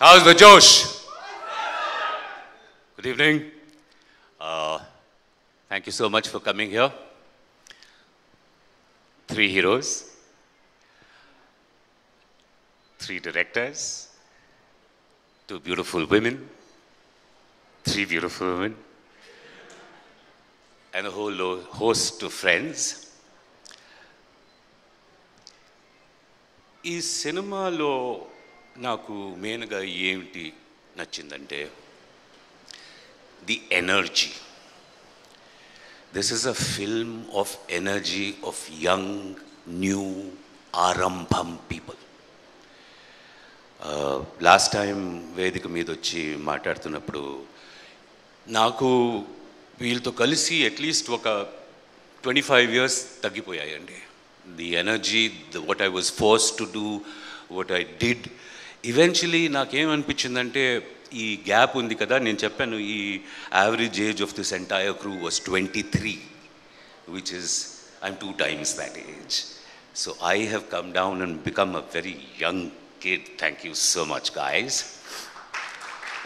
How's the Josh? Good evening. Thank you so much for coming here. 3 heroes, 3 directors, 2 beautiful women, 3 beautiful women, and a whole host of friends. ఈ సినిమాలో నాకు మెయిన్గా ఏమిటి నచ్చిందంటే the energy. This is a film of energy of young, new, Arambham people. Last time వేదిక మీద వచ్చి మాట్లాడుతున్నప్పుడు నాకు వీళ్ళతో కలిసి అట్లీస్ట్ ఒక 25 years తగ్గిపోయాయండి. The energy, what I was forced to do, what I did. Eventually నాకేమనిపించిందంటే ఈ గ్యాప్ ఉంది కదా, నేను చెప్పాను ఈ average age of this entire crew was 23, which is I'm 2 times that age. So I have come down and become a very young kid. Thank you so much, guys.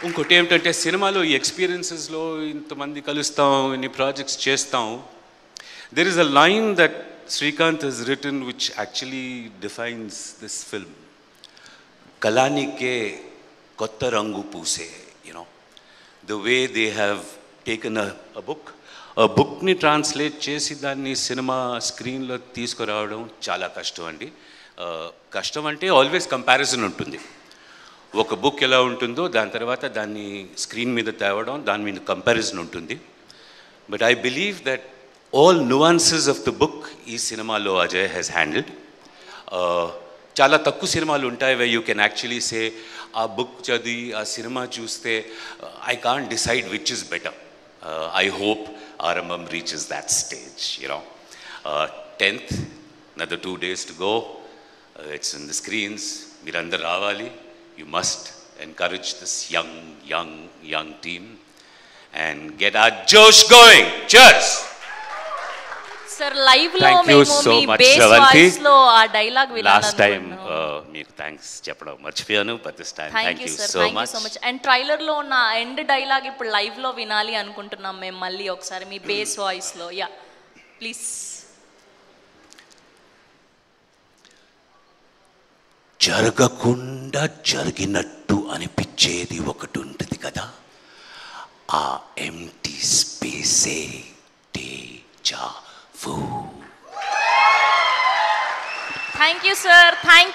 ఇంకోటి ఏమిటంటే సినిమాలో ఈ ఎక్స్పీరియన్సెస్లో ఇంతమంది కలుస్తాం, ఇన్ని ప్రాజెక్ట్స్ చేస్తాం. There is a line that Srikanth has written which actually defines this film. Kalanike kotta rangu puse, you know. The way they have taken a book ni translate chesi danni cinema screen lo తీసుకురావడం చాలా కష్టం అండి. కష్టం అంటే always comparison ఉంటుంది. ఒక book ఎలా ఉంటుందో దాని తర్వాత దాన్ని స్క్రీన్ మీద తేవడం, దాని మీద కంపారిజన్ ఉంటుంది. But I believe that all nuances of the book ఈ సినిమాలో అజయ్ has handled. చాలా తక్కువ సినిమాలు ఉంటాయి where you can actually say ఆ బుక్ చదివి ఆ సినిమా చూస్తే I can't decide which is better. I hope Arambham reaches that stage, you know. 10th, another 2 days to go. It's in the screens. మీరందరూ రావాలి. You must encourage this young team and get our Josh going. Cheers! Sir live లో మేము మీ base voice లో ఆ dialogue last time మీకు thanks చెప్పడం మర్చిపోయాను, but this time thank you so much. And trailer లో ఉన్న ఎండ్ డైలాగ్ ఇప్పుడు లైవ్ లో వినాలి అనుకుంటున్నాం మేము మళ్ళీ ఒకసారి మీ బేస్ వాయిస్ లో. Yeah please. జరగకుండా జరిగినట్టు అనిపించేది ఒకటి ఉంటుంది కదా, ఆ empty స్పేసే డేజా vu. Thank you, sir. Thank